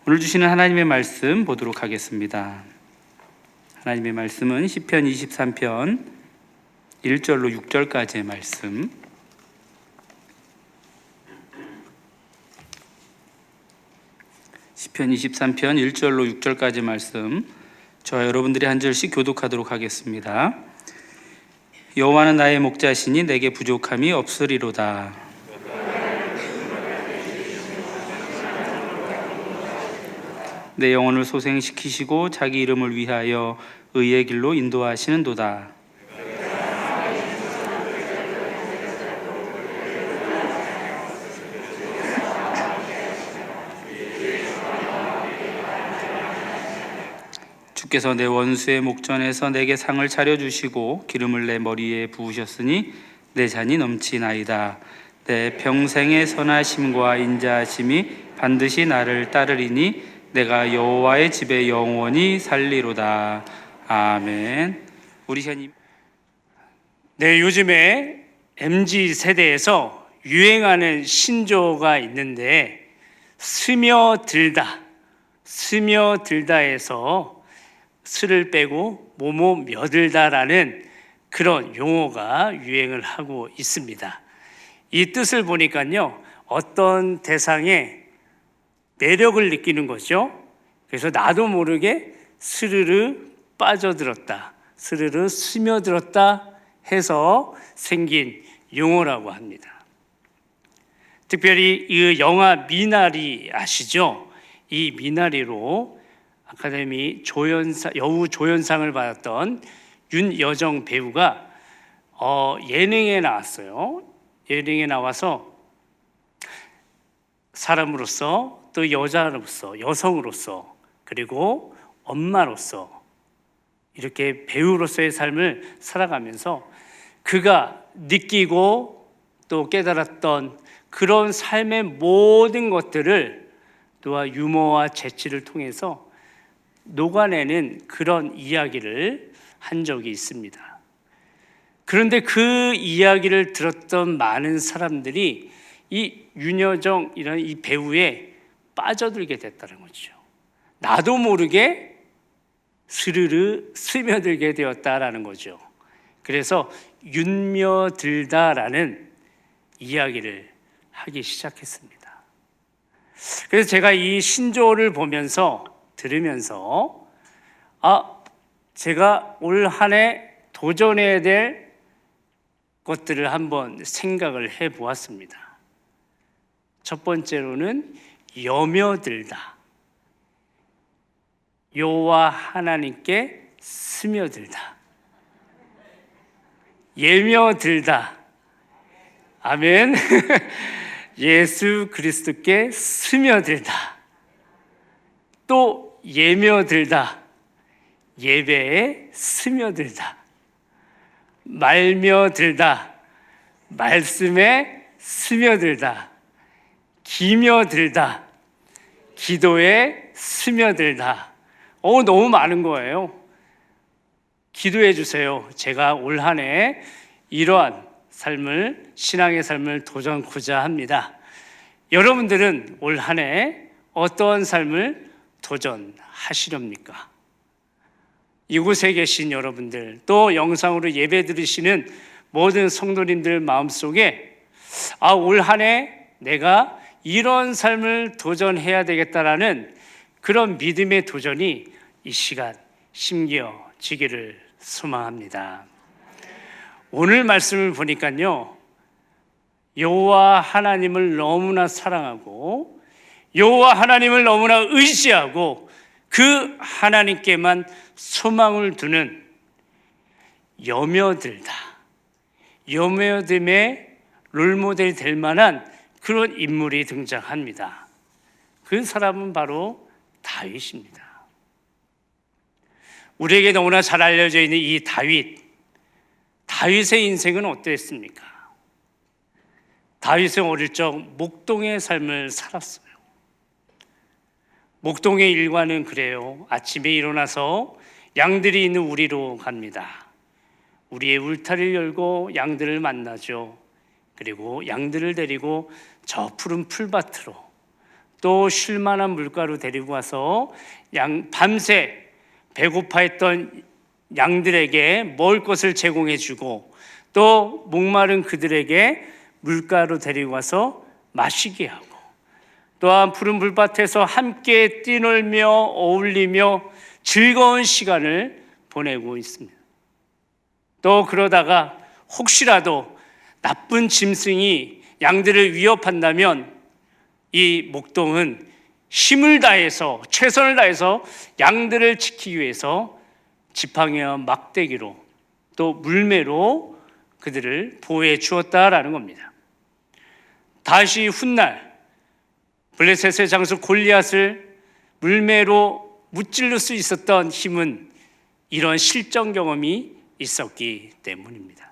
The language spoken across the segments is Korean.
오늘 주시는 하나님의 말씀 보도록 하겠습니다. 하나님의 말씀은 시편 23편 1절로 6절까지의 말씀. 시편 23편 1절로 6절까지 말씀, 저와 여러분들이 한 절씩 교독하도록 하겠습니다. 여호와는 나의 목자시니 내게 부족함이 없으리로다. 내 영혼을 소생시키시고 자기 이름을 위하여 의의 길로 인도하시는도다. 주께서 내 원수의 목전에서 내게 상을 차려주시고 기름을 내 머리에 부으셨으니 내 잔이 넘치나이다. 내 평생의 선하심과 인자하심이 반드시 나를 따르리니 내가 여호와의 집에 영원히 살리로다. 아멘. 우리 현님. 네, 요즘에 MZ 세대에서 유행하는 신조어가 있는데 스며들다에서 스를 빼고 뭐뭐 며들다라는 그런 용어가 유행을 하고 있습니다. 이 뜻을 보니까요, 어떤 대상에 매력을 느끼는 거죠. 그래서 나도 모르게 스르르 빠져들었다, 스르르 스며들었다 해서 생긴 용어라고 합니다. 특별히 이 영화 미나리 아시죠? 이 미나리로 아카데미 여우 조연상을 받았던 윤여정 배우가 예능에 나왔어요. 예능에 나와서 사람으로서, 또 여자로서, 여성으로서, 그리고 엄마로서 이렇게 배우로서의 삶을 살아가면서 그가 느끼고 또 깨달았던 그런 삶의 모든 것들을 또한 유머와 재치를 통해서 녹아내는 그런 이야기를 한 적이 있습니다. 그런데 그 이야기를 들었던 많은 사람들이 이 윤여정이라는 이 배우에 빠져들게 됐다는 거죠. 나도 모르게 스르르 스며들게 되었다라는 거죠. 그래서 윤며들다라는 이야기를 하기 시작했습니다. 그래서 제가 이 신조어를 들으면서 제가 올 한 해 도전해야 될 것들을 한번 생각을 해보았습니다. 첫 번째로는 여며들다, 여호와 하나님께 스며들다, 예며들다, 아멘. 예수 그리스도께 스며들다, 또 예며들다, 예배에 스며들다, 말며들다, 말씀에 스며들다, 기며들다, 기도에 스며들다. 너무 많은 거예요. 기도해 주세요. 제가 올 한 해 이러한 삶을, 신앙의 삶을 도전하고자 합니다. 여러분들은 올 한 해 어떠한 삶을 도전하시렵니까? 이곳에 계신 여러분들, 또 영상으로 예배 드리시는 모든 성도님들 마음속에 올 한 해 내가 이런 삶을 도전해야 되겠다라는 그런 믿음의 도전이 이 시간 심겨지기를 소망합니다. 오늘 말씀을 보니까요, 여호와 하나님을 너무나 사랑하고 여호와 하나님을 너무나 의지하고 그 하나님께만 소망을 두는 여며듦의 롤모델이 될 만한 그런 인물이 등장합니다. 그 사람은 바로 다윗입니다. 우리에게 너무나 잘 알려져 있는 이 다윗의 인생은 어땠습니까? 다윗은 어릴 적 목동의 삶을 살았어요. 목동의 일과는 그래요. 아침에 일어나서 양들이 있는 우리로 갑니다. 우리의 울타리를 열고 양들을 만나죠. 그리고 양들을 데리고 저 푸른 풀밭으로 또 쉴만한 물가로 데리고 와서 밤새 배고파했던 양들에게 먹을 것을 제공해 주고 또 목마른 그들에게 물가로 데리고 와서 마시게 하고 또한 푸른 불밭에서 함께 뛰놀며 어울리며 즐거운 시간을 보내고 있습니다. 또 그러다가 혹시라도 나쁜 짐승이 양들을 위협한다면 이 목동은 힘을 다해서 최선을 다해서 양들을 지키기 위해서 지팡이와 막대기로 또 물매로 그들을 보호해 주었다라는 겁니다. 다시 훗날 블레셋의 장수 골리앗을 물매로 무찔러 수 있었던 힘은 이런 실전 경험이 있었기 때문입니다.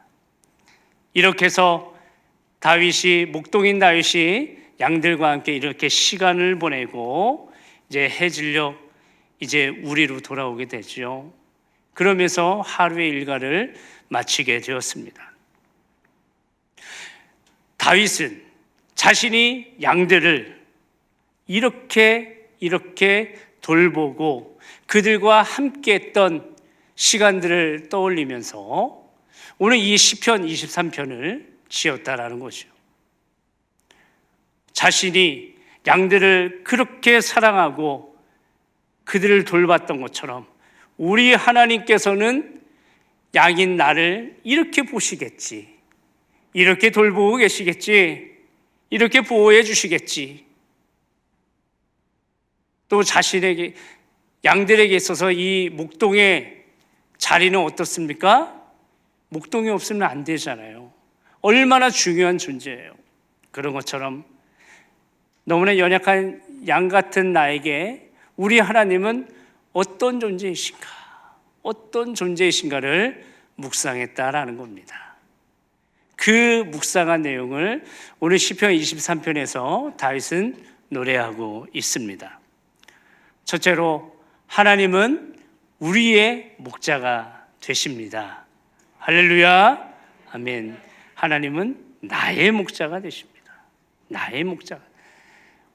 이렇게 해서 목동인 다윗이 양들과 함께 이렇게 시간을 보내고 이제 해질녘 이제 우리로 돌아오게 되죠. 그러면서 하루의 일과를 마치게 되었습니다. 다윗은 자신이 양들을 이렇게 돌보고 그들과 함께 했던 시간들을 떠올리면서 오늘 이 시편 23편을 지었다라는 거죠. 자신이 양들을 그렇게 사랑하고 그들을 돌봤던 것처럼 우리 하나님께서는 양인 나를 이렇게 보시겠지, 이렇게 돌보고 계시겠지, 이렇게 보호해 주시겠지. 또 자신에게 양들에게 있어서 이 목동의 자리는 어떻습니까? 목동이 없으면 안 되잖아요. 얼마나 중요한 존재예요. 그런 것처럼 너무나 연약한 양 같은 나에게 우리 하나님은 어떤 존재이신가, 어떤 존재이신가를 묵상했다라는 겁니다. 그 묵상한 내용을 오늘 시편 23편에서 다윗은 노래하고 있습니다. 첫째로 하나님은 우리의 목자가 되십니다. 할렐루야, 아멘. 하나님은 나의 목자가 되십니다. 나의 목자가.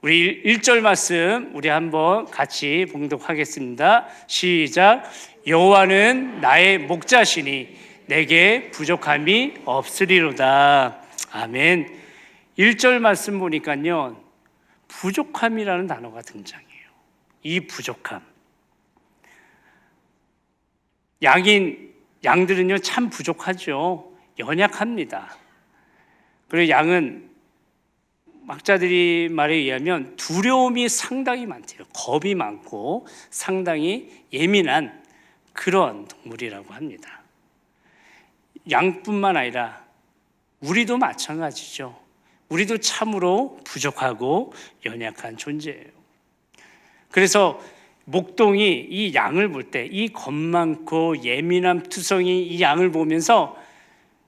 우리 1절 말씀 우리 한번 같이 봉독하겠습니다. 시작. 여호와는 나의 목자시니 내게 부족함이 없으리로다. 아멘. 1절 말씀 보니까요, 부족함이라는 단어가 등장해요. 이 부족함. 양들은요 참 부족하죠. 연약합니다. 그리고 양은 학자들이 말에 의하면 두려움이 상당히 많대요. 겁이 많고 상당히 예민한 그런 동물이라고 합니다. 양뿐만 아니라 우리도 마찬가지죠. 우리도 참으로 부족하고 연약한 존재예요. 그래서 목동이 이 양을 볼 때 이 겁 많고 예민한 투성이 이 양을 보면서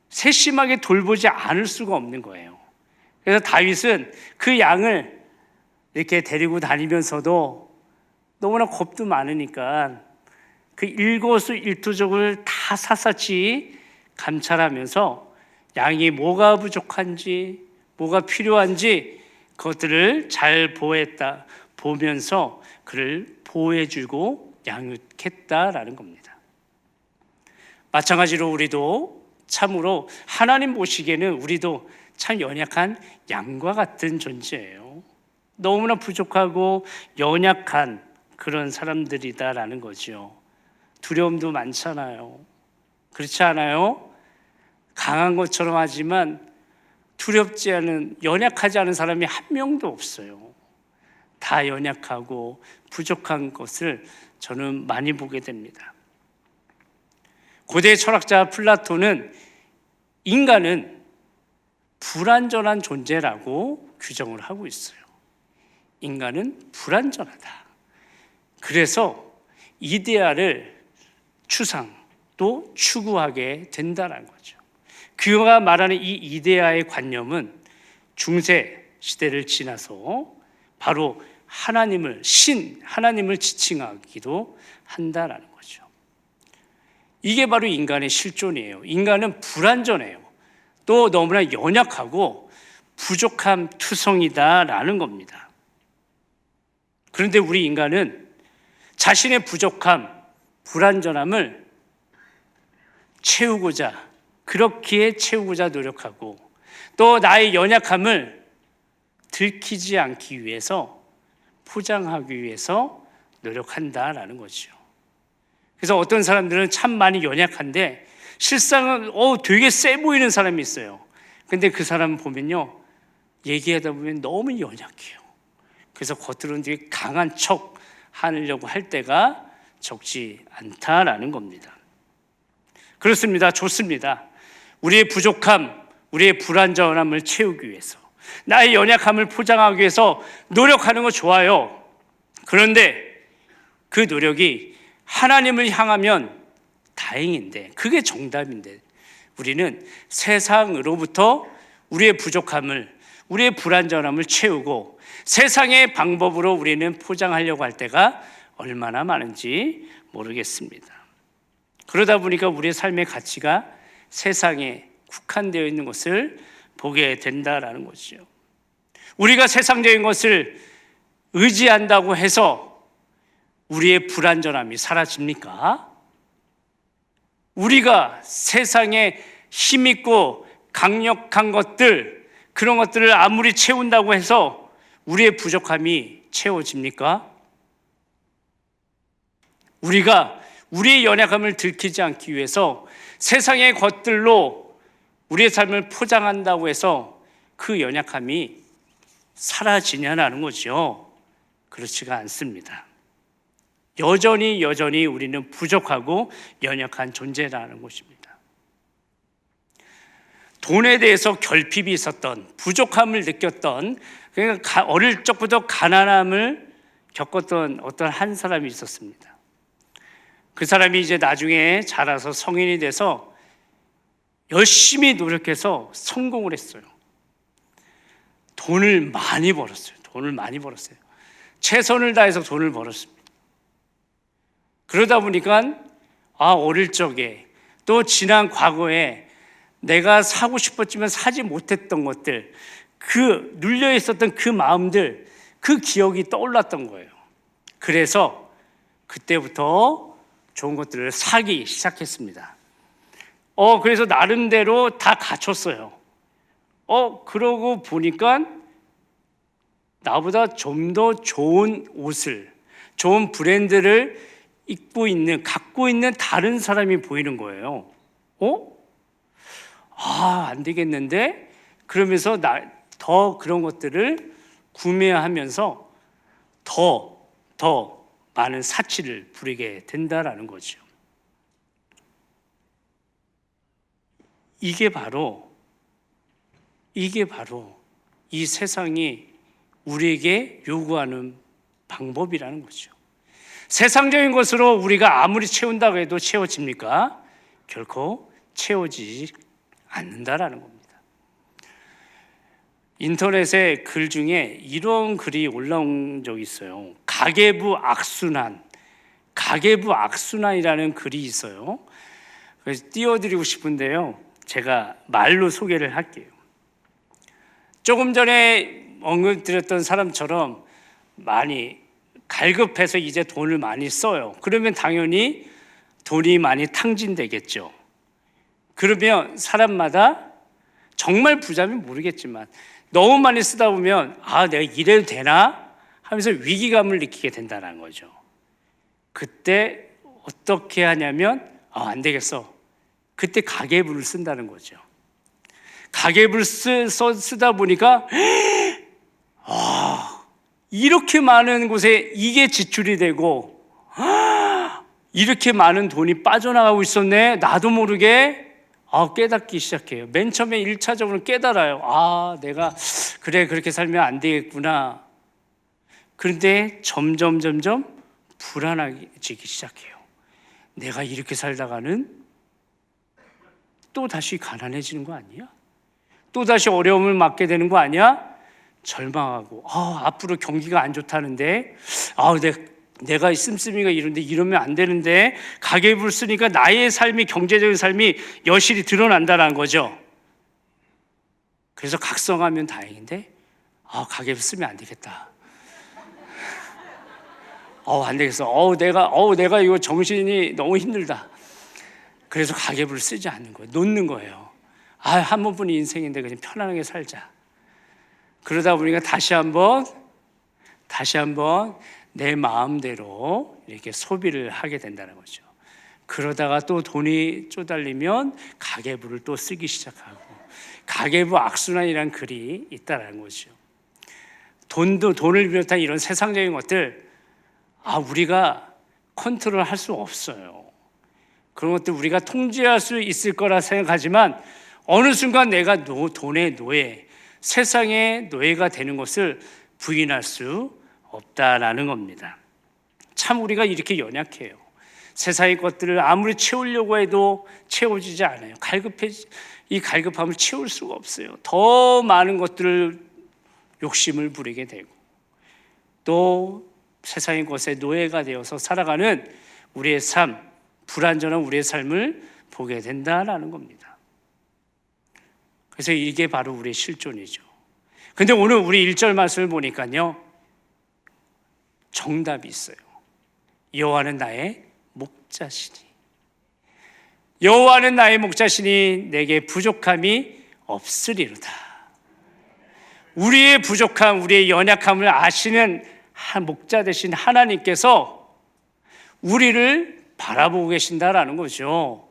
세심하게 돌보지 않을 수가 없는 거예요. 그래서 다윗은 그 양을 이렇게 데리고 다니면서도 너무나 겁도 많으니까 그 일거수일투족을 다 샅샅이 감찰하면서 양이 뭐가 부족한지 뭐가 필요한지 그것들을 잘 보면서 그를 보호해주고 양육했다라는 겁니다. 마찬가지로 우리도 참으로 하나님 보시기에는 우리도 참 연약한 양과 같은 존재예요. 너무나 부족하고 연약한 그런 사람들이다라는 거죠. 두려움도 많잖아요. 그렇지 않아요? 강한 것처럼 하지만 두렵지 않은, 연약하지 않은 사람이 한 명도 없어요. 다 연약하고 부족한 것을 저는 많이 보게 됩니다. 고대 철학자 플라톤은 인간은 불완전한 존재라고 규정을 하고 있어요. 인간은 불완전하다. 그래서 이데아를 또 추구하게 된다는 거죠. 그가 말하는 이 이데아의 관념은 중세 시대를 지나서 바로 하나님을 지칭하기도 한다라는 거죠. 이게 바로 인간의 실존이에요. 인간은 불완전해요. 또 너무나 연약하고 부족한 투성이다라는 겁니다. 그런데 우리 인간은 자신의 부족함, 불완전함을 채우고자, 그렇기에 채우고자 노력하고, 또 나의 연약함을 들키지 않기 위해서, 포장하기 위해서 노력한다라는 거죠. 그래서 어떤 사람들은 참 많이 연약한데 실상은 되게 세 보이는 사람이 있어요. 근데 그 사람 보면요, 얘기하다 보면 너무 연약해요. 그래서 겉으로는 되게 강한 척 하려고 할 때가 적지 않다라는 겁니다. 그렇습니다. 좋습니다. 우리의 부족함, 우리의 불완전함을 채우기 위해서, 나의 연약함을 포장하기 위해서 노력하는 거 좋아요. 그런데 그 노력이 하나님을 향하면 다행인데, 그게 정답인데, 우리는 세상으로부터 우리의 부족함을, 우리의 불완전함을 채우고 세상의 방법으로 우리는 포장하려고 할 때가 얼마나 많은지 모르겠습니다. 그러다 보니까 우리의 삶의 가치가 세상에 국한되어 있는 것을 보게 된다라는 거죠. 우리가 세상적인 것을 의지한다고 해서 우리의 불완전함이 사라집니까? 우리가 세상에 힘있고 강력한 것들, 그런 것들을 아무리 채운다고 해서 우리의 부족함이 채워집니까? 우리가 우리의 연약함을 들키지 않기 위해서 세상의 것들로 우리의 삶을 포장한다고 해서 그 연약함이 사라지냐는 거죠. 그렇지가 않습니다. 여전히 우리는 부족하고 연약한 존재라는 것입니다. 돈에 대해서 결핍이 있었던, 부족함을 느꼈던, 그러니까 어릴 적부터 가난함을 겪었던 어떤 한 사람이 있었습니다. 그 사람이 이제 나중에 자라서 성인이 돼서 열심히 노력해서 성공을 했어요. 돈을 많이 벌었어요. 최선을 다해서 돈을 벌었습니다. 그러다 보니까 어릴 적에, 또 지난 과거에 내가 사고 싶었지만 사지 못했던 것들, 그 눌려 있었던 그 마음들, 그 기억이 떠올랐던 거예요. 그래서 그때부터 좋은 것들을 사기 시작했습니다. 그래서 나름대로 다 갖췄어요. 그러고 보니까 나보다 좀 더 좋은 옷을, 좋은 브랜드를 갖고 있는 다른 사람이 보이는 거예요. 안 되겠는데? 그러면서 더 그런 것들을 구매하면서 더 많은 사치를 부리게 된다라는 거죠. 이게 바로 이 세상이 우리에게 요구하는 방법이라는 거죠. 세상적인 것으로 우리가 아무리 채운다고 해도 채워집니까? 결코 채워지지 않는다라는 겁니다. 인터넷에 글 중에 이런 글이 올라온 적이 있어요. 가계부 악순환이라는 글이 있어요. 그래서 띄워드리고 싶은데요, 제가 말로 소개를 할게요. 조금 전에 언급드렸던 사람처럼 많이 갈급해서 이제 돈을 많이 써요. 그러면 당연히 돈이 많이 탕진되겠죠. 그러면 사람마다 정말 부자면 모르겠지만 너무 많이 쓰다 보면 내가 이래도 되나 하면서 위기감을 느끼게 된다는 거죠. 그때 어떻게 하냐면 안 되겠어. 그때 가계부를 쓴다는 거죠. 가계부를 쓰다 보니까 이렇게 많은 곳에 이게 지출이 되고 이렇게 많은 돈이 빠져나가고 있었네. 나도 모르게 깨닫기 시작해요. 맨 처음에 1차적으로 깨달아요. 내가 그렇게 살면 안 되겠구나. 그런데 점점 불안해지기 시작해요. 내가 이렇게 살다가는 또 다시 가난해지는 거 아니야? 또 다시 어려움을 맞게 되는 거 아니야? 절망하고 앞으로 경기가 안 좋다는데 내가 씀씀이가 이런데 이러면 안 되는데 가계부를 쓰니까 나의 삶이, 경제적인 삶이 여실히 드러난다는 거죠. 그래서 각성하면 다행인데 가계부 쓰면 안 되겠다. 안 되겠어. 내가 이거 정신이 너무 힘들다. 그래서 가계부를 쓰지 않는 거예요. 놓는 거예요. 한 번뿐인 인생인데 그냥 편안하게 살자. 그러다 보니까 다시 한번 내 마음대로 이렇게 소비를 하게 된다는 거죠. 그러다가 또 돈이 쪼달리면 가계부를 또 쓰기 시작하고, 가계부 악순환이라는 글이 있다는 거죠. 돈을 비롯한 이런 세상적인 것들, 우리가 컨트롤할 수 없어요. 그런 것들 우리가 통제할 수 있을 거라 생각하지만 어느 순간 내가 돈의 노예, 세상의 노예가 되는 것을 부인할 수 없다라는 겁니다. 참 우리가 이렇게 연약해요. 세상의 것들을 아무리 채우려고 해도 채워지지 않아요. 이 갈급함을 채울 수가 없어요. 더 많은 것들을 욕심을 부리게 되고, 또 세상의 것에 노예가 되어서 살아가는 우리의 삶, 불완전한 우리의 삶을 보게 된다라는 겁니다. 그래서 이게 바로 우리의 실존이죠. 근데 오늘 우리 1절 말씀을 보니까요, 정답이 있어요. 여호와는 나의 목자시니, 여호와는 나의 목자시니 내게 부족함이 없으리로다. 우리의 부족함, 우리의 연약함을 아시는 목자 되신 하나님께서 우리를 바라보고 계신다라는 거죠.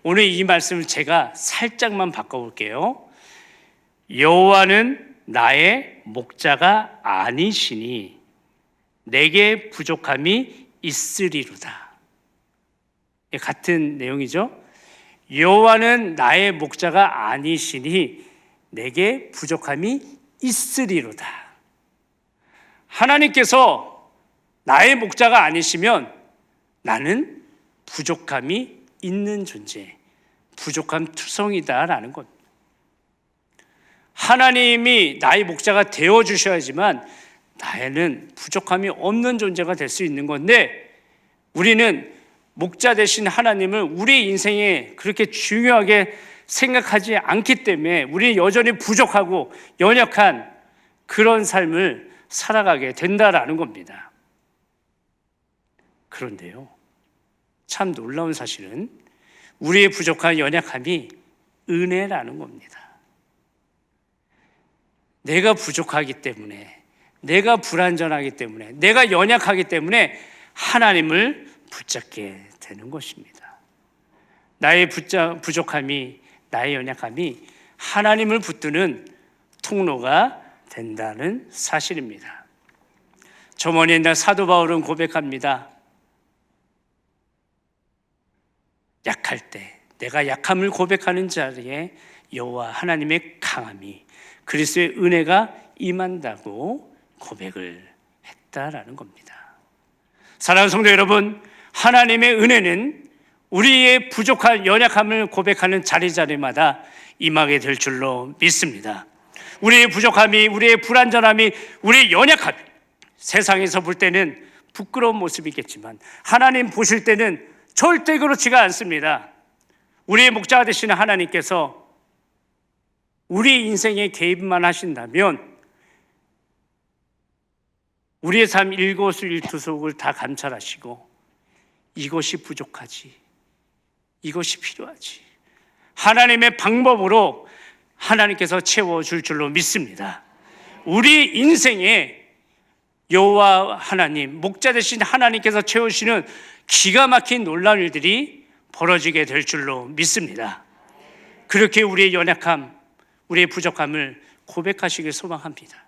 오늘 이 말씀을 제가 살짝만 바꿔볼게요. 여호와는 나의 목자가 아니시니 내게 부족함이 있으리로다. 같은 내용이죠. 여호와는 나의 목자가 아니시니 내게 부족함이 있으리로다. 하나님께서 나의 목자가 아니시면 나는 부족함이 있는 존재, 부족함 투성이다라는 것. 하나님이 나의 목자가 되어주셔야지만 나에는 부족함이 없는 존재가 될 수 있는 건데, 우리는 목자 되신 하나님을 우리 인생에 그렇게 중요하게 생각하지 않기 때문에 우리는 여전히 부족하고 연약한 그런 삶을 살아가게 된다라는 겁니다. 그런데요, 참 놀라운 사실은 우리의 부족한 연약함이 은혜라는 겁니다. 내가 부족하기 때문에, 내가 불완전하기 때문에, 내가 연약하기 때문에 하나님을 붙잡게 되는 것입니다. 나의 부족함이, 나의 연약함이 하나님을 붙드는 통로가 된다는 사실입니다. 저번에 옛날 사도 바울은 고백합니다. 약할 때, 내가 약함을 고백하는 자리에 여호와 하나님의 강함이, 그리스도의 은혜가 임한다고 고백을 했다라는 겁니다. 사랑하는 성도 여러분, 하나님의 은혜는 우리의 부족한 연약함을 고백하는 자리마다 임하게 될 줄로 믿습니다. 우리의 부족함이, 우리의 불완전함이, 우리의 연약함이 세상에서 볼 때는 부끄러운 모습이겠지만 하나님 보실 때는 절대 그렇지가 않습니다. 우리의 목자가 되시는 하나님께서 우리 인생에 개입만 하신다면 우리의 삶 일거수일투족을 다 감찰하시고, 이것이 부족하지, 이것이 필요하지, 하나님의 방법으로 하나님께서 채워줄 줄로 믿습니다. 우리 인생에 여호와 하나님, 목자 되신 하나님께서 채우시는 기가 막힌 놀라운 일들이 벌어지게 될 줄로 믿습니다. 그렇게 우리의 연약함, 우리의 부족함을 고백하시길 소망합니다.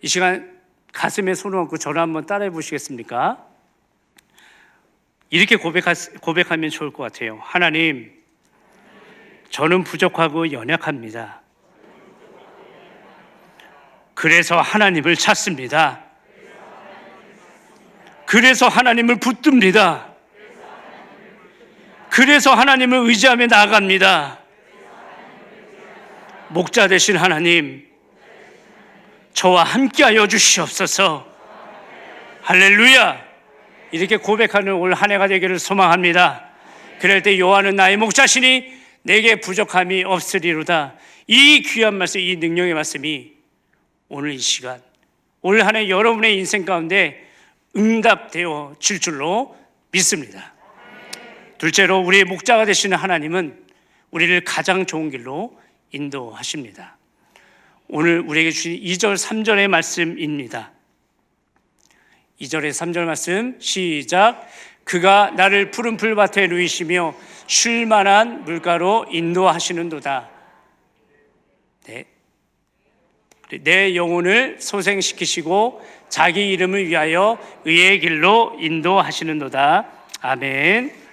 이 시간 가슴에 손을 얹고 저를 한번 따라해 보시겠습니까? 이렇게 고백하면 좋을 것 같아요. 하나님, 저는 부족하고 연약합니다. 그래서 하나님을 찾습니다. 그래서 하나님을 붙듭니다. 그래서 하나님을 의지하며 나아갑니다. 목자 되신 하나님, 저와 함께하여 주시옵소서. 할렐루야. 이렇게 고백하는 올 한 해가 되기를 소망합니다. 그럴 때 여호와는 나의 목자시니 내게 부족함이 없으리로다. 이 귀한 말씀, 이 능력의 말씀이 오늘 이 시간, 올 한 해 여러분의 인생 가운데 응답되어 질 줄로 믿습니다. 둘째로 우리의 목자가 되시는 하나님은 우리를 가장 좋은 길로 인도하십니다. 오늘 우리에게 주신 2절 3절의 말씀입니다. 2절의 3절 말씀 시작. 그가 나를 푸른 풀밭에 누이시며 쉴 만한 물가로 인도하시는도다. 내 영혼을 소생시키시고 자기 이름을 위하여 의의 길로 인도하시는도다. 아멘.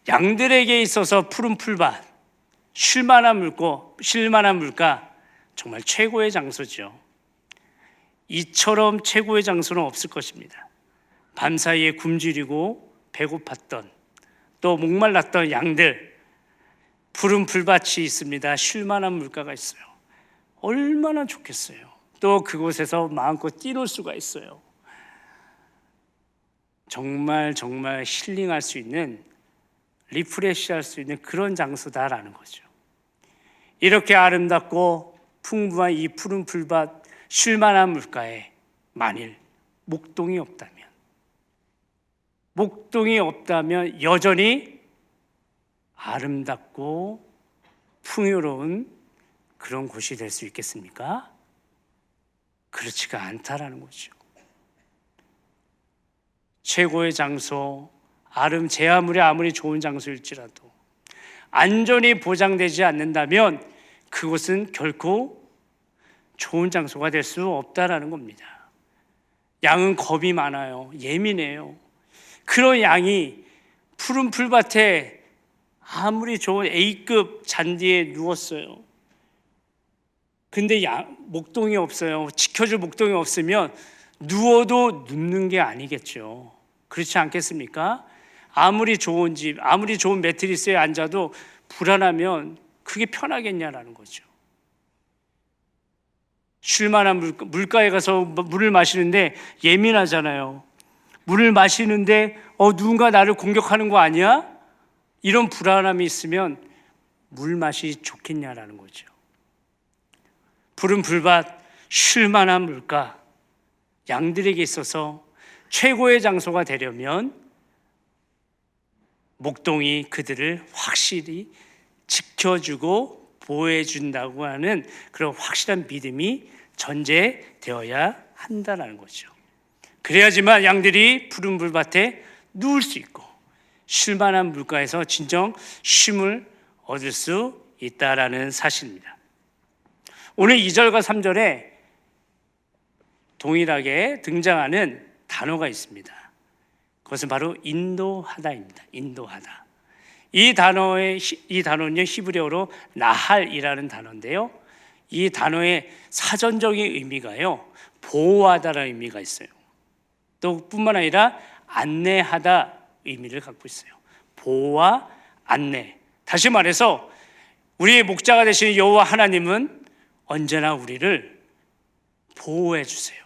양들에게 있어서 푸른 풀밭, 쉴 만한 물가, 정말 최고의 장소죠. 이처럼 최고의 장소는 없을 것입니다. 밤사이에 굶주리고 배고팠던, 또 목말랐던 양들, 푸른 풀밭이 있습니다. 쉴 만한 물가가 있어요. 얼마나 좋겠어요. 또 그곳에서 마음껏 뛰놀 수가 있어요. 정말 힐링할 수 있는, 리프레시할 수 있는 그런 장소다라는 거죠. 이렇게 아름답고 풍부한 이 푸른 풀밭, 쉴 만한 물가에 만일 목동이 없다면 여전히 아름답고 풍요로운 그런 곳이 될 수 있겠습니까? 그렇지가 않다라는 거죠. 최고의 장소, 제 아무리 좋은 장소일지라도 안전이 보장되지 않는다면 그곳은 결코 좋은 장소가 될 수 없다라는 겁니다. 양은 겁이 많아요. 예민해요. 그런 양이 푸른 풀밭에 아무리 좋은 A급 잔디에 누웠어요. 근데 목동이 없어요. 지켜줄 목동이 없으면 누워도 눕는 게 아니겠죠. 그렇지 않겠습니까? 아무리 좋은 집, 아무리 좋은 매트리스에 앉아도 불안하면 그게 편하겠냐라는 거죠. 쉴 만한 물가에 가서 물을 마시는데 예민하잖아요. 물을 마시는데 누군가 나를 공격하는 거 아니야? 이런 불안함이 있으면 물 맛이 좋겠냐라는 거죠. 푸른 풀밭, 쉴 만한 물가, 양들에게 있어서 최고의 장소가 되려면 목동이 그들을 확실히 지켜주고 보호해준다고 하는 그런 확실한 믿음이 전제되어야 한다는 거죠. 그래야지만 양들이 푸른 풀밭에 누울 수 있고 쉴 만한 물가에서 진정 쉼을 얻을 수 있다라는 사실입니다. 오늘 2절과 3절에 동일하게 등장하는 단어가 있습니다. 그것은 바로 인도하다입니다. 인도하다. 이 단어는요 히브리어로 나할이라는 단어인데요. 이 단어의 사전적인 의미가요 보호하다라는 의미가 있어요. 또 뿐만 아니라 안내하다 의미를 갖고 있어요. 보호와 안내. 다시 말해서 우리의 목자가 되시는 여호와 하나님은 언제나 우리를 보호해 주세요.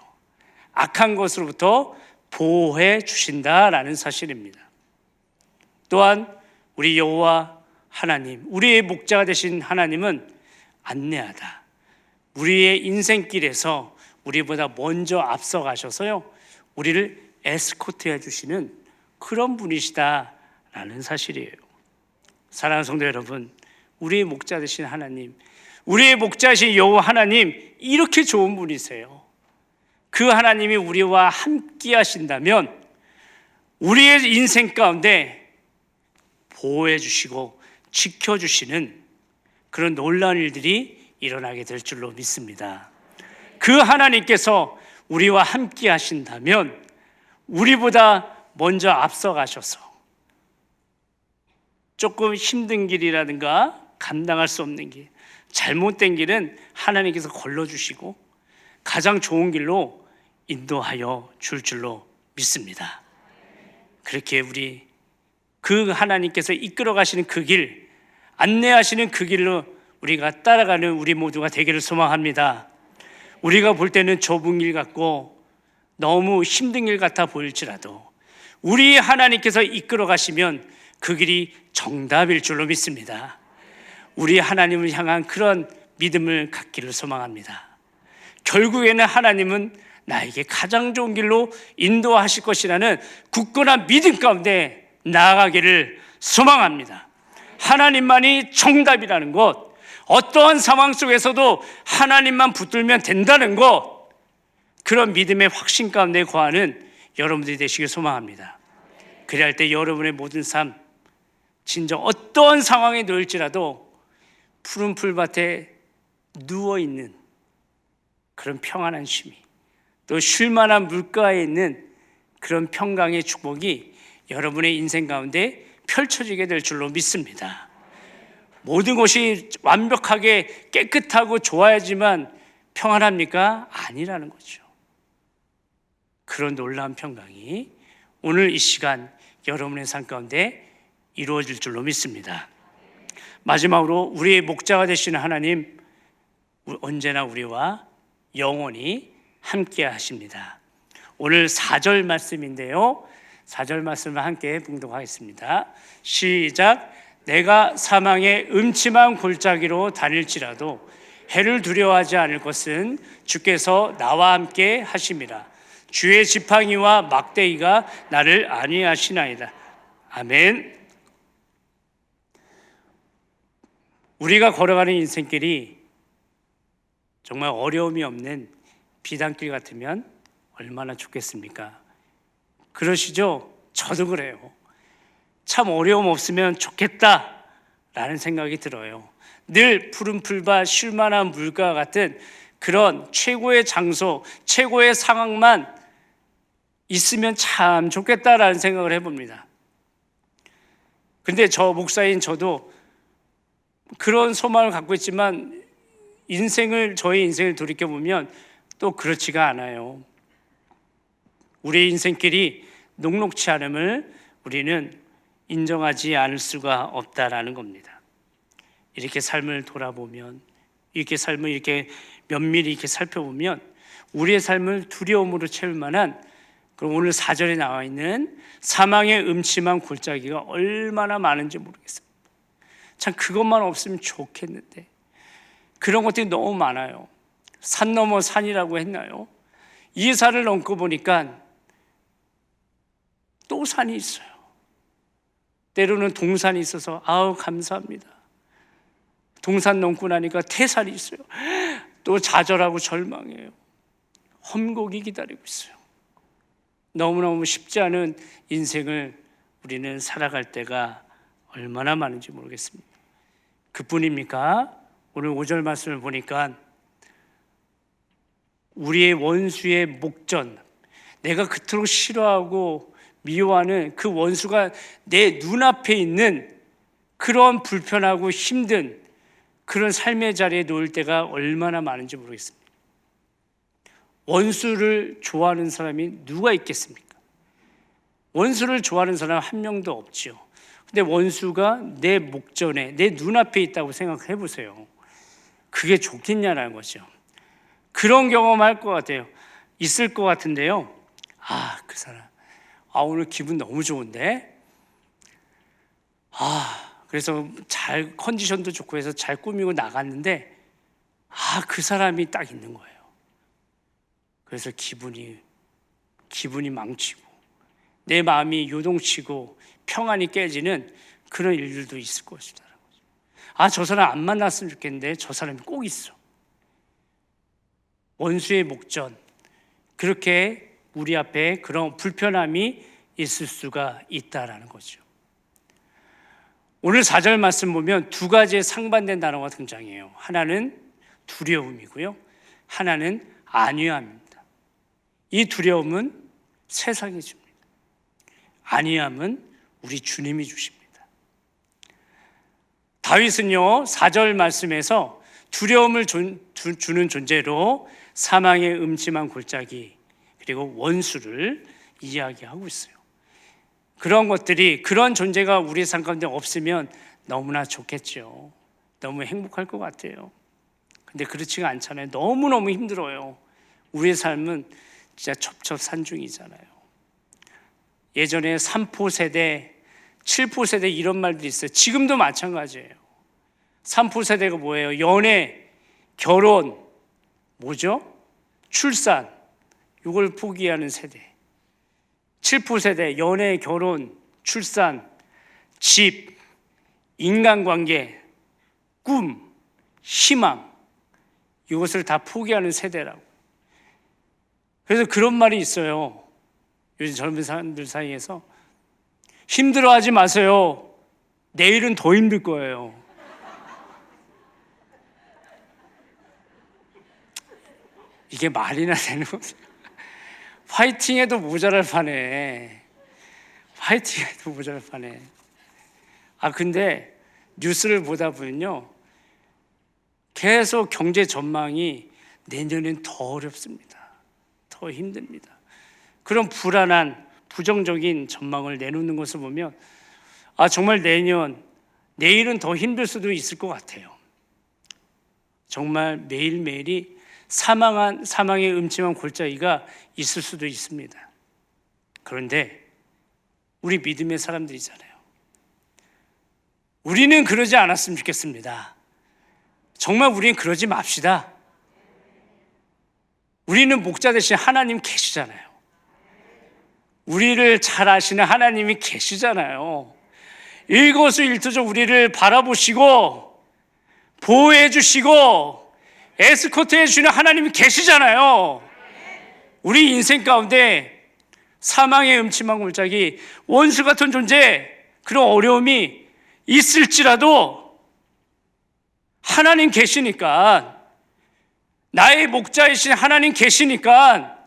악한 것으로부터 보호해 주신다라는 사실입니다. 또한 우리 여호와 하나님, 우리의 목자가 되신 하나님은 안내하다. 우리의 인생길에서 우리보다 먼저 앞서가셔서요 우리를 에스코트해 주시는 그런 분이시다라는 사실이에요. 사랑하는 성도 여러분, 우리의 목자 되신 하나님, 우리의 목자신 여호와 하나님, 이렇게 좋은 분이세요. 그 하나님이 우리와 함께 하신다면 우리의 인생 가운데 보호해 주시고 지켜주시는 그런 놀라운 일들이 일어나게 될 줄로 믿습니다. 그 하나님께서 우리와 함께 하신다면 우리보다 먼저 앞서가셔서 조금 힘든 길이라든가 감당할 수 없는 길, 잘못된 길은 하나님께서 걸러주시고 가장 좋은 길로 인도하여 줄 줄로 믿습니다. 그렇게 우리 그 하나님께서 이끌어 가시는 그 길, 안내하시는 그 길로 우리가 따라가는 우리 모두가 되기를 소망합니다. 우리가 볼 때는 좁은 길 같고 너무 힘든 길 같아 보일지라도 우리 하나님께서 이끌어 가시면 그 길이 정답일 줄로 믿습니다. 우리 하나님을 향한 그런 믿음을 갖기를 소망합니다. 결국에는 하나님은 나에게 가장 좋은 길로 인도하실 것이라는 굳건한 믿음 가운데 나아가기를 소망합니다. 하나님만이 정답이라는 것, 어떠한 상황 속에서도 하나님만 붙들면 된다는 것, 그런 믿음의 확신 가운데 거하는 여러분들이 되시길 소망합니다. 그래야 할 때 여러분의 모든 삶, 진정 어떠한 상황에 놓일지라도 푸른 풀밭에 누워있는 그런 평안한 쉼이, 또 쉴만한 물가에 있는 그런 평강의 축복이 여러분의 인생 가운데 펼쳐지게 될 줄로 믿습니다. 모든 것이 완벽하게 깨끗하고 좋아야지만 평안합니까? 아니라는 거죠. 그런 놀라운 평강이 오늘 이 시간 여러분의 삶 가운데 이루어질 줄로 믿습니다. 마지막으로 우리의 목자가 되시는 하나님, 언제나 우리와 영원히 함께 하십니다. 오늘 4절 말씀인데요, 4절 말씀을 함께 봉독하겠습니다. 시작. 내가 사망의 음침한 골짜기로 다닐지라도 해를 두려워하지 않을 것은 주께서 나와 함께 하심이라. 주의 지팡이와 막대기가 나를 안위하시나이다. 아멘. 우리가 걸어가는 인생길이 정말 어려움이 없는 비단길 같으면 얼마나 좋겠습니까? 그러시죠? 저도 그래요. 참 어려움 없으면 좋겠다라는 생각이 들어요. 늘 푸른 풀밭 쉴만한 물가와 같은 그런 최고의 장소, 최고의 상황만 있으면 참 좋겠다라는 생각을 해봅니다. 근데 저 목사인 저도 그런 소망을 갖고 있지만 저의 인생을 돌이켜보면 또 그렇지가 않아요. 우리의 인생길이 녹록치 않음을 우리는 인정하지 않을 수가 없다라는 겁니다. 이렇게 삶을 돌아보면, 이렇게 삶을 이렇게 면밀히 이렇게 살펴보면 우리의 삶을 두려움으로 채울 만한, 그럼 오늘 4절에 나와 있는 사망의 음침한 골짜기가 얼마나 많은지 모르겠습니다. 참 그것만 없으면 좋겠는데 그런 것들이 너무 많아요. 산 넘어 산이라고 했나요? 이 산을 넘고 보니까 또 산이 있어요. 때로는 동산이 있어서 아우 감사합니다. 동산 넘고 나니까 태산이 있어요. 또 좌절하고 절망해요. 험곡이 기다리고 있어요. 너무너무 쉽지 않은 인생을 우리는 살아갈 때가 얼마나 많은지 모르겠습니다. 그뿐입니까? 오늘 5절 말씀을 보니까 우리의 원수의 목전, 내가 그토록 싫어하고 미워하는 그 원수가 내 눈앞에 있는 그런 불편하고 힘든 그런 삶의 자리에 놓일 때가 얼마나 많은지 모르겠습니다. 원수를 좋아하는 사람이 누가 있겠습니까? 원수를 좋아하는 사람 한 명도 없지요. 근데 원수가 내 목전에, 내 눈앞에 있다고 생각해 보세요. 그게 좋겠냐라는 거죠. 그런 경험할 것 같아요. 있을 것 같은데요. 그 사람, 오늘 기분 너무 좋은데? 그래서 잘 컨디션도 좋고 해서 잘 꾸미고 나갔는데 그 사람이 딱 있는 거예요. 그래서 기분이 망치고 내 마음이 요동치고 평안이 깨지는 그런 일들도 있을 것이다. 저 사람 안 만났으면 좋겠는데 저 사람이 꼭 있어. 원수의 목전, 그렇게 우리 앞에 그런 불편함이 있을 수가 있다라는 거죠. 오늘 4절 말씀 보면 두 가지의 상반된 단어가 등장해요. 하나는 두려움이고요, 하나는 안위함입니다. 이 두려움은 세상이 줍니다. 안위함은 우리 주님이 주십니다. 다윗은요 4절 말씀에서 두려움을 주는 존재로 사망의 음침한 골짜기 그리고 원수를 이야기하고 있어요. 그런 것들이, 그런 존재가 우리 삶 가운데 없으면 너무나 좋겠죠. 너무 행복할 것 같아요. 근데 그렇지가 않잖아요. 너무너무 힘들어요. 우리의 삶은 진짜 첩첩산중이잖아요. 예전에 3포 세대, 7포 세대 이런 말들이 있어요. 지금도 마찬가지예요. 3포 세대가 뭐예요? 연애, 결혼, 뭐죠? 출산, 이걸 포기하는 세대, 7프 세대, 연애, 결혼, 출산, 집, 인간관계, 꿈, 희망, 이것을 다 포기하는 세대라고. 그래서 그런 말이 있어요. 요즘 젊은 사람들 사이에서 힘들어하지 마세요. 내일은 더 힘들 거예요. 이게 말이나 되는 거죠. 화이팅해도 모자랄 판에. 화이팅해도 모자랄 판에. 근데 뉴스를 보다 보면요, 계속 경제 전망이 내년엔 더 어렵습니다. 더 힘듭니다. 그런 불안한 부정적인 전망을 내놓는 것을 보면 정말 내일은 더 힘들 수도 있을 것 같아요. 정말 매일매일이 사망의 음침한 골짜기가 있을 수도 있습니다. 그런데 우리 믿음의 사람들이잖아요. 우리는 그러지 않았으면 좋겠습니다. 정말 우리는 그러지 맙시다. 우리는 목자 대신 하나님 계시잖아요. 우리를 잘 아시는 하나님이 계시잖아요. 일거수일투족 우리를 바라보시고 보호해 주시고 에스코트해 주시는 하나님이 계시잖아요. 우리 인생 가운데 사망의 음침한 골짜기, 원수 같은 존재, 그런 어려움이 있을지라도 하나님 계시니까, 나의 목자이신 하나님 계시니까,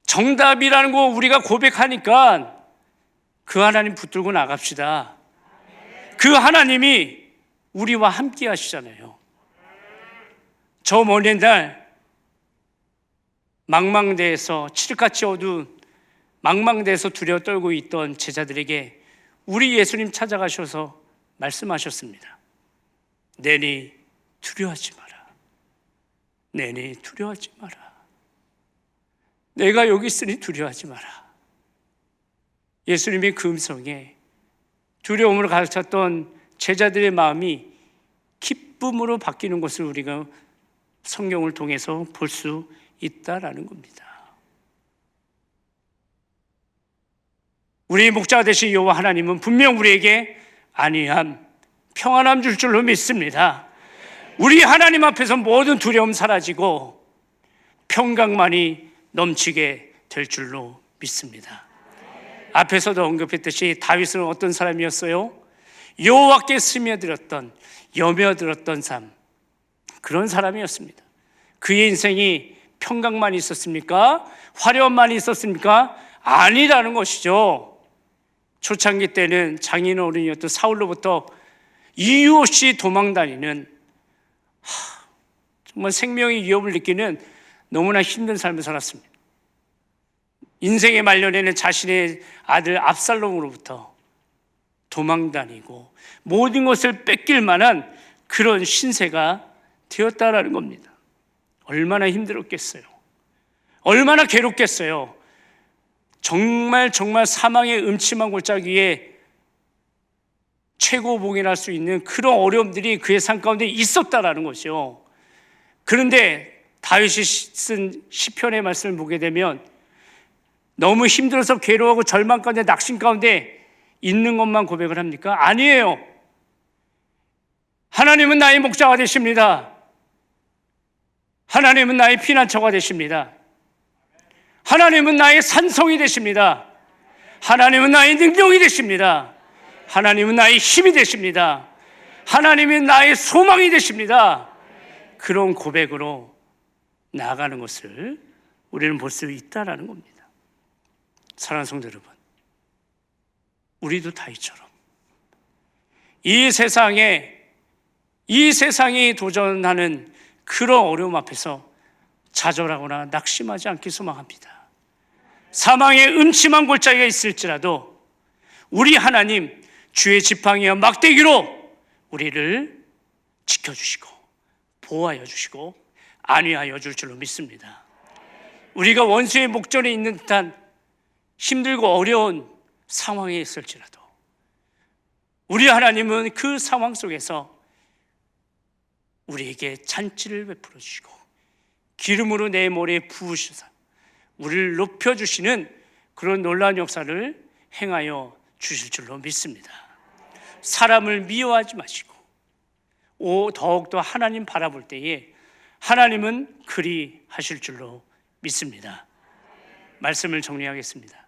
정답이라는 거 우리가 고백하니까 그 하나님 붙들고 나갑시다. 그 하나님이 우리와 함께 하시잖아요. 저 먼 날 망망대해서, 칠흑같이 어두운 망망대해서 두려워 떨고 있던 제자들에게 우리 예수님 찾아가셔서 말씀하셨습니다. 내니 두려워하지 마라. 내니 두려워하지 마라. 내가 여기 있으니 두려워하지 마라. 예수님의 그 음성에 두려움으로 가득 찼던 제자들의 마음이 기쁨으로 바뀌는 것을 우리가 성경을 통해서 볼 수 있다라는 겁니다. 우리의 목자가 되신 여호와 하나님은 분명 우리에게 안위함, 평안함 줄 줄로 믿습니다. 우리 하나님 앞에서 모든 두려움 사라지고 평강만이 넘치게 될 줄로 믿습니다. 앞에서도 언급했듯이 다윗은 어떤 사람이었어요? 여호와께 스며들었던, 여며들었던 삶, 그런 사람이었습니다. 그의 인생이 평강만 있었습니까? 화려함만 있었습니까? 아니라는 것이죠. 초창기 때는 장인어른이었던 사울로부터 이유 없이 도망다니는, 정말 생명의 위협을 느끼는 너무나 힘든 삶을 살았습니다. 인생의 말년에는 자신의 아들 압살롬으로부터 도망다니고 모든 것을 뺏길 만한 그런 신세가 되었다라는 겁니다. 얼마나 힘들었겠어요. 얼마나 괴롭겠어요. 정말 사망의 음침한 골짜기에 최고봉이랄 수 있는 그런 어려움들이 그의 삶 가운데 있었다라는 것이요. 그런데 다윗이 쓴 시편의 말씀을 보게 되면 너무 힘들어서 괴로워하고 절망 가운데, 낙심 가운데 있는 것만 고백을 합니까? 아니에요. 하나님은 나의 목자가 되십니다. 하나님은 나의 피난처가 되십니다. 하나님은 나의 산성이 되십니다. 하나님은 나의 능력이 되십니다. 하나님은 나의 힘이 되십니다. 하나님은 나의 소망이 되십니다. 그런 고백으로 나아가는 것을 우리는 볼 수 있다라는 겁니다. 사랑하는 성도 여러분, 우리도 다윗처럼 이 세상이 도전하는 그런 어려움 앞에서 좌절하거나 낙심하지 않기 소망합니다. 사망의 음침한 골짜기가 있을지라도 우리 하나님 주의 지팡이와 막대기로 우리를 지켜주시고 보호하여 주시고 안위하여 줄 줄로 믿습니다. 우리가 원수의 목전에 있는 듯한 힘들고 어려운 상황에 있을지라도 우리 하나님은 그 상황 속에서 우리에게 잔치를 베풀어 주시고 기름으로 내 머리에 부으셔서 우리를 높여주시는 그런 놀라운 역사를 행하여 주실 줄로 믿습니다. 사람을 미워하지 마시고 더욱더 하나님 바라볼 때에 하나님은 그리 하실 줄로 믿습니다. 말씀을 정리하겠습니다.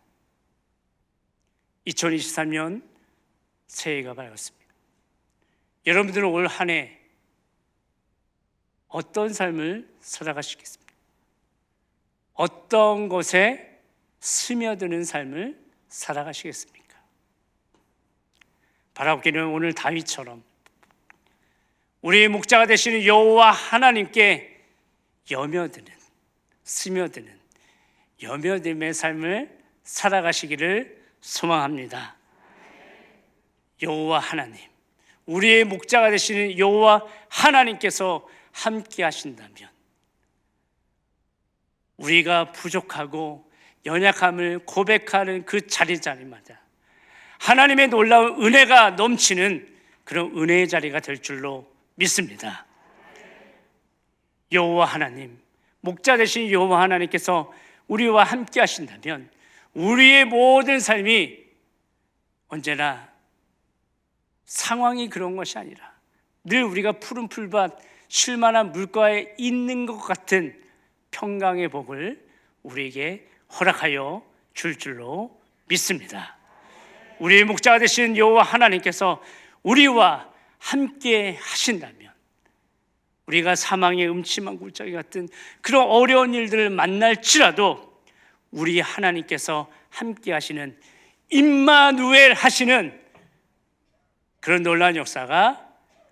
2023년 새해가 밝았습니다. 여러분들은 올 한 해 어떤 삶을 살아가시겠습니까? 어떤 것에 스며드는 삶을 살아가시겠습니까? 바라보기는 오늘 다윗처럼 우리의 목자가 되시는 여호와 하나님께 스며드는 여며듦의 삶을 살아가시기를 소망합니다. 여호와 하나님, 우리의 목자가 되시는 여호와 하나님께서 함께 하신다면 우리가 부족하고 연약함을 고백하는 그 자리마다 하나님의 놀라운 은혜가 넘치는 그런 은혜의 자리가 될 줄로 믿습니다. 여호와 하나님, 목자 되신 여호와 하나님께서 우리와 함께 하신다면 우리의 모든 삶이 언제나 상황이 그런 것이 아니라 늘 우리가 푸른 풀밭 쉴만한 물가에 있는 것 같은 평강의 복을 우리에게 허락하여 줄 줄로 믿습니다. 우리의 목자가 되신 여호와 하나님께서 우리와 함께 하신다면 우리가 사망의 음침한 골짜기 같은 그런 어려운 일들을 만날지라도 우리 하나님께서 함께 하시는 임마누엘 하시는 그런 놀라운 역사가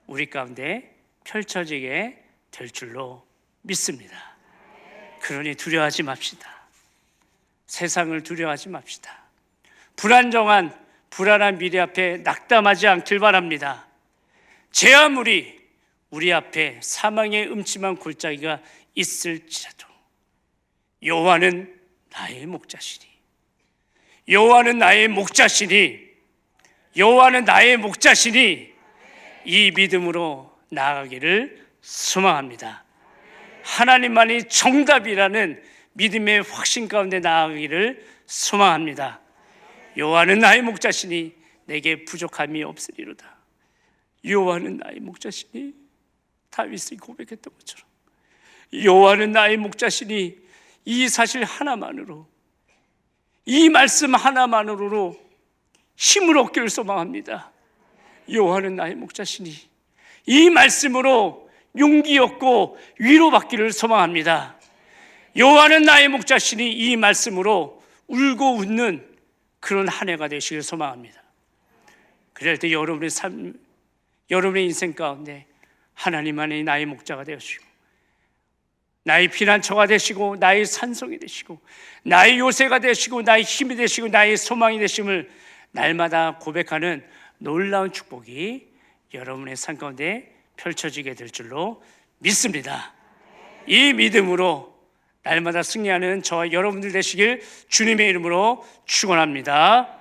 우리 가운데 펼쳐지게 될 줄로 믿습니다. 그러니 두려워하지 맙시다. 세상을 두려워하지 맙시다. 불안한 미래 앞에 낙담하지 않길 바랍니다. 제 아무리 우리 앞에 사망의 음침한 골짜기가 있을지라도 여호와는 나의 목자시니 이 믿음으로 나아가기를 소망합니다. 하나님만이 정답이라는 믿음의 확신 가운데 나아가기를 소망합니다. 여호와는 나의 목자시니 내게 부족함이 없으리로다. 여호와는 나의 목자시니 다윗이 고백했던 것처럼 여호와는 나의 목자시니 이 사실 하나만으로 이 말씀 하나만으로 힘을 얻기를 소망합니다. 여호와는 나의 목자시니 이 말씀으로 용기 얻고 위로받기를 소망합니다. 여호와는 나의 목자시니 이 말씀으로 울고 웃는 그런 한 해가 되시길 소망합니다. 그럴 때 여러분의 삶, 여러분의 인생 가운데 하나님만이 나의 목자가 되시고 나의 피난처가 되시고 나의 산성이 되시고 나의 요새가 되시고 나의 힘이 되시고 나의 소망이 되심을 날마다 고백하는 놀라운 축복이 여러분의 삶 가운데 펼쳐지게 될 줄로 믿습니다. 이 믿음으로 날마다 승리하는 저와 여러분들 되시길 주님의 이름으로 축원합니다.